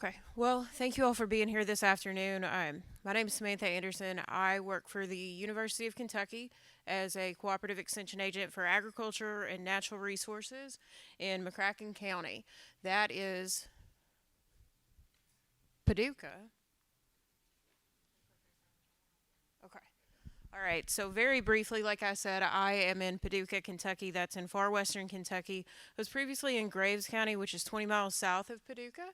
Okay. Well, thank you all for being here this afternoon. My name is Samantha Anderson. I work for the University of Kentucky as a cooperative extension agent for agriculture and natural resources in McCracken County. That is Paducah. Okay. All right. So, very briefly, like I said, I am in Paducah, Kentucky. That's in far western Kentucky. I was previously in Graves County, which is 20 miles south of Paducah.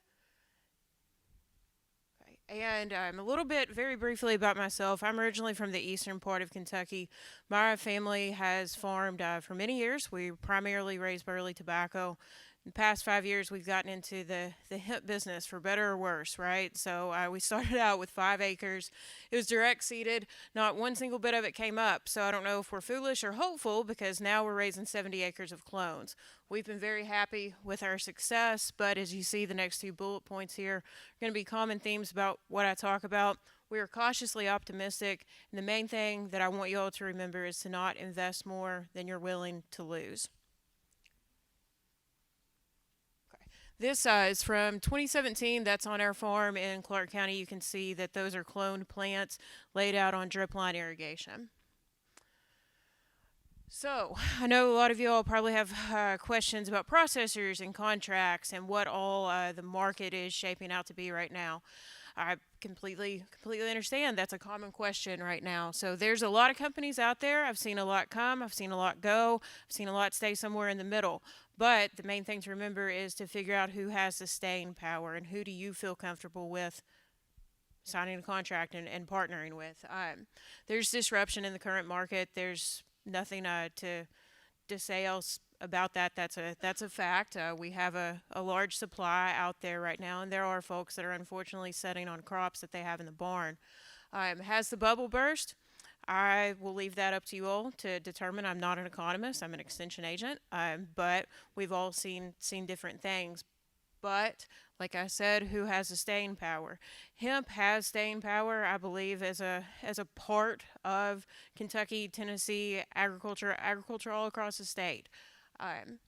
And a little bit, very briefly, about myself. I'm originally from the eastern part of Kentucky. My family has farmed for many years. We primarily raise burley tobacco. In the past 5 years, we've gotten into the hemp business, for better or worse, right? So we started out with 5 acres. It was direct seeded. Not one single bit of it came up. So I don't know if we're foolish or hopeful, because now we're raising 70 acres of clones. We've been very happy with our success, but as you see, the next two bullet points here are going to be common themes about what I talk about. We are cautiously optimistic, and the main thing that I want you all to remember is to not invest more than you're willing to lose. This is from 2017. That's on our farm in Clark County. You can see that those are cloned plants laid out on drip line irrigation. So, I know a lot of you all probably have questions about processors and contracts and what all the market is shaping out to be right now. I completely understand that's a common question right now. So there's a lot of companies out there. I've seen a lot come, I've seen a lot go, I've seen a lot stay somewhere in the middle. But the main thing to remember is to figure out who has the staying power and who do you feel comfortable with signing a contract and partnering with. There's disruption in the current market. There's nothing to say else about that. That's a fact. We have a large supply out there right now, and there are folks that are unfortunately setting on crops that they have in the barn. Has the bubble burst? I will leave that up to you all to determine. I'm not an economist. I'm an extension agent. But we've all seen different things. But like I said, who has the staying power? Hemp has staying power, I believe, as a part of Kentucky, Tennessee agriculture all across the state. Um,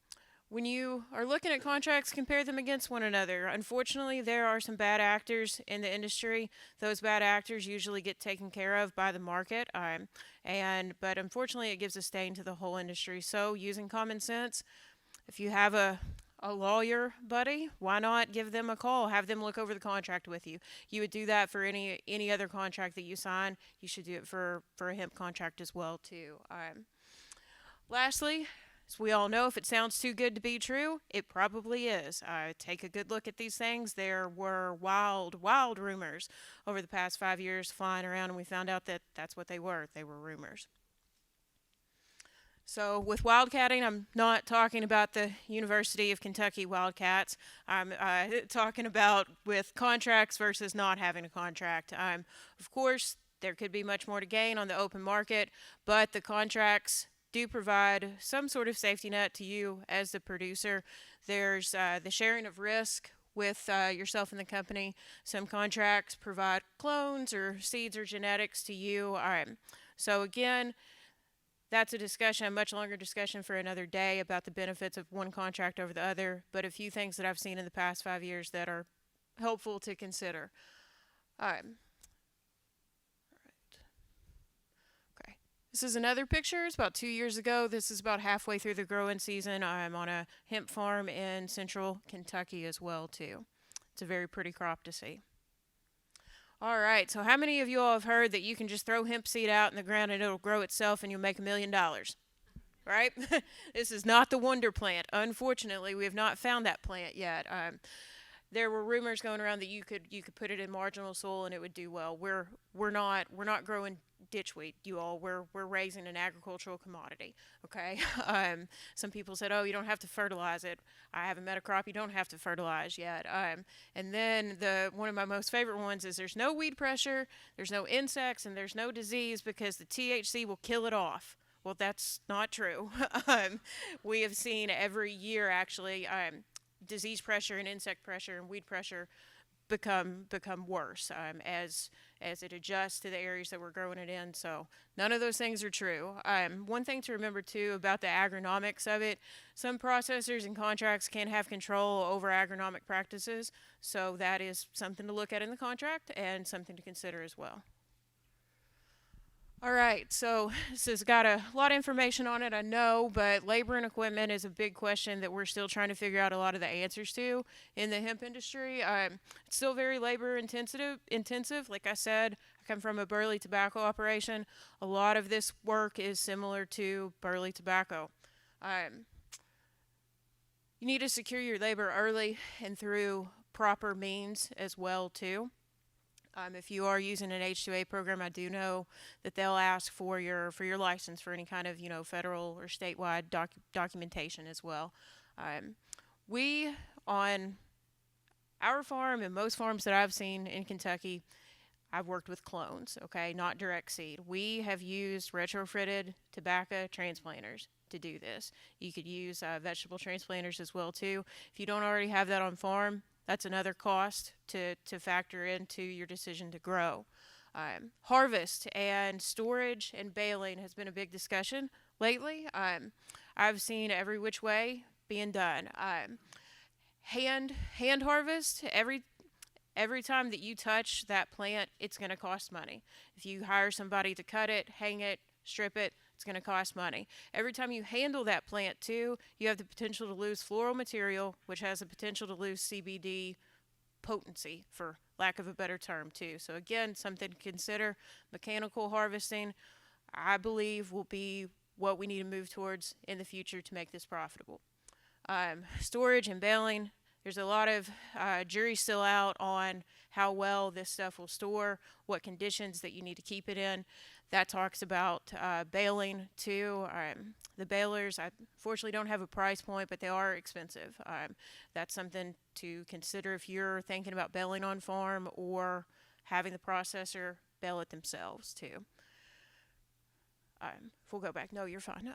when you are looking at contracts, compare them against one another. Unfortunately, there are some bad actors in the industry. Those bad actors usually get taken care of by the market, but unfortunately, it gives a stain to the whole industry. So, using common sense, if you have a lawyer buddy, why not give them a call? Have them look over the contract with you. You would do that for any other contract that you sign. You should do it for a hemp contract as well too. Lastly, as we all know, if it sounds too good to be true, it probably is. Take a good look at these things. There were wild rumors over the past 5 years flying around, and we found out that that's what they were. They were rumors. So with wildcatting, I'm not talking about the University of Kentucky Wildcats. I'm talking about with contracts versus not having a contract. Of course, there could be much more to gain on the open market, but the contracts do provide some sort of safety net to you as the producer. There's the sharing of risk with yourself and the company. Some contracts provide clones or seeds or genetics to you. So again, that's a much longer discussion for another day about the benefits of one contract over the other, but a few things that I've seen in the past 5 years that are helpful to consider. All right. Okay. This is another picture. It's about 2 years ago. This is about halfway through the growing season. I'm on a hemp farm in central Kentucky as well, too. It's a very pretty crop to see. All right, so how many of you all have heard that you can just throw hemp seed out in the ground and it'll grow itself and you'll make $1 million? Right? This is not the wonder plant. Unfortunately, we have not found that plant yet. There were rumors going around that you could put it in marginal soil and it would do well. We're not growing ditchweed, you all. We're raising an agricultural commodity. Okay. Some people said, "Oh, you don't have to fertilize it." I haven't met a crop you don't have to fertilize yet. And then one of my most favorite ones is there's no weed pressure, there's no insects, and there's no disease because the THC will kill it off. Well, that's not true. We have seen every year actually disease pressure and insect pressure and weed pressure become worse as it adjusts to the areas that we're growing it in. So none of those things are true. One thing to remember too about the agronomics of it, some processors and contracts can have control over agronomic practices. So that is something to look at in the contract and something to consider as well. All right, so this has got a lot of information on it, I know, but labor and equipment is a big question that we're still trying to figure out a lot of the answers to in the hemp industry. It's still very labor intensive. Like I said, I come from a burley tobacco operation. A lot of this work is similar to burley tobacco. You need to secure your labor early and through proper means as well too. If you are using an H-2A program, I do know that they'll ask for your license for any kind of federal or statewide documentation as well. We on our farm and most farms that I've seen in Kentucky, I've worked with clones, okay, not direct seed. We have used retrofitted tobacco transplanters to do this. You could use vegetable transplanters as well too. If you don't already have that on farm, that's another cost to factor into your decision to grow. Harvest and storage and baling has been a big discussion lately. I've seen every which way being done. Hand harvest, every time that you touch that plant, it's going to cost money. If you hire somebody to cut it, hang it, strip it, it's going to cost money. Every time you handle that plant too, you have the potential to lose floral material, which has the potential to lose CBD potency, for lack of a better term too. So again, something to consider. Mechanical harvesting, I believe, will be what we need to move towards in the future to make this profitable. Storage and baling, there's a lot of jury still out on how well this stuff will store, what conditions that you need to keep it in. That talks about baling too. The balers, I fortunately don't have a price point, but they are expensive. That's something to consider if you're thinking about baling on farm or having the processor bale it themselves too. If we'll go back, no, you're fine.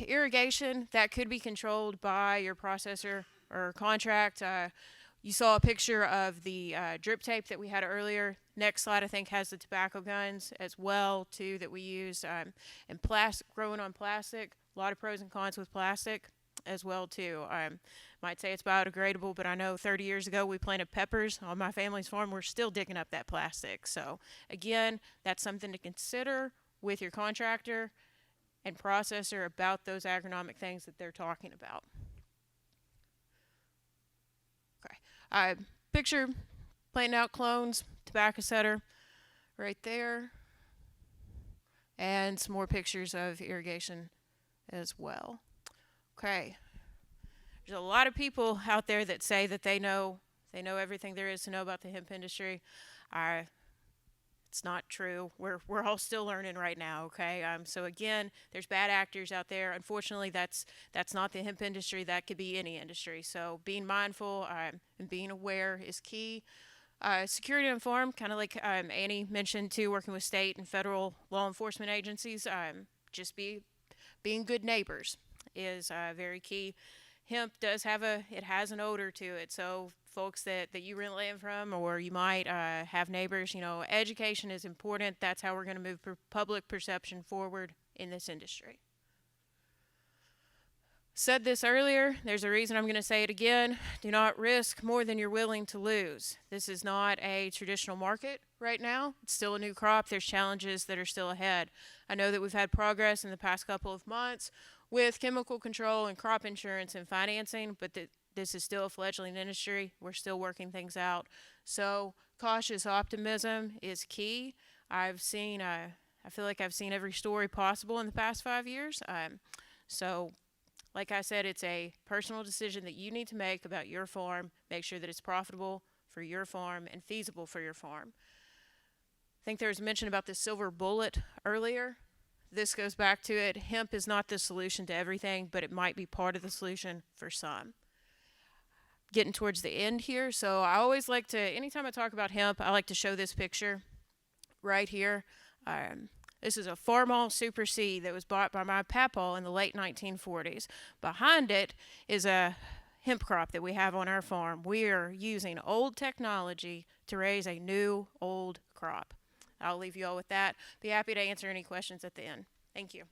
Irrigation, that could be controlled by your processor or contract. You saw a picture of the drip tape that we had earlier. Next slide, I think, has the tobacco guns as well, too, that we use. And growing on plastic, a lot of pros and cons with plastic as well, too. Might say it's biodegradable, but I know 30 years ago we planted peppers on my family's farm. We're still digging up that plastic. So, again, that's something to consider with your contractor and processor about those agronomic things that they're talking about. Picture planting out clones, tobacco setter right there, and some more pictures of irrigation as well. Okay, there's a lot of people out there that say that they know everything there is to know about the hemp industry. It's not true. We're all still learning right now, okay? So again, there's bad actors out there. Unfortunately, that's not the hemp industry. That could be any industry. So being mindful and being aware is key. Security on farm, kind of like Annie mentioned too, working with state and federal law enforcement agencies. Just being good neighbors is very key. Hemp has an odor to it, so folks that you rent land from, or you might have neighbors, education is important. That's how we're going to move public perception forward in this industry. Said this earlier, there's a reason I'm going to say it again. Do not risk more than you're willing to lose. This is not a traditional market right now. It's still a new crop. There's challenges that are still ahead. I know that we've had progress in the past couple of months with chemical control and crop insurance and financing, but this is still a fledgling industry. We're still working things out. So cautious optimism is key. I feel like I've seen every story possible in the past 5 years. So like I said, it's a personal decision that you need to make about your farm. Make sure that it's profitable for your farm and feasible for your farm. I think there was mention about the silver bullet earlier. This goes back to it. Hemp is not the solution to everything, but it might be part of the solution for some. Getting towards the end here, so I always like to, anytime I talk about hemp, I like to show this picture right here. This is a Farmall Super C that was bought by my papaw in the late 1940s. Behind it is a hemp crop that we have on our farm. We are using old technology to raise a new old crop. I'll leave you all with that. Be happy to answer any questions at the end. Thank you.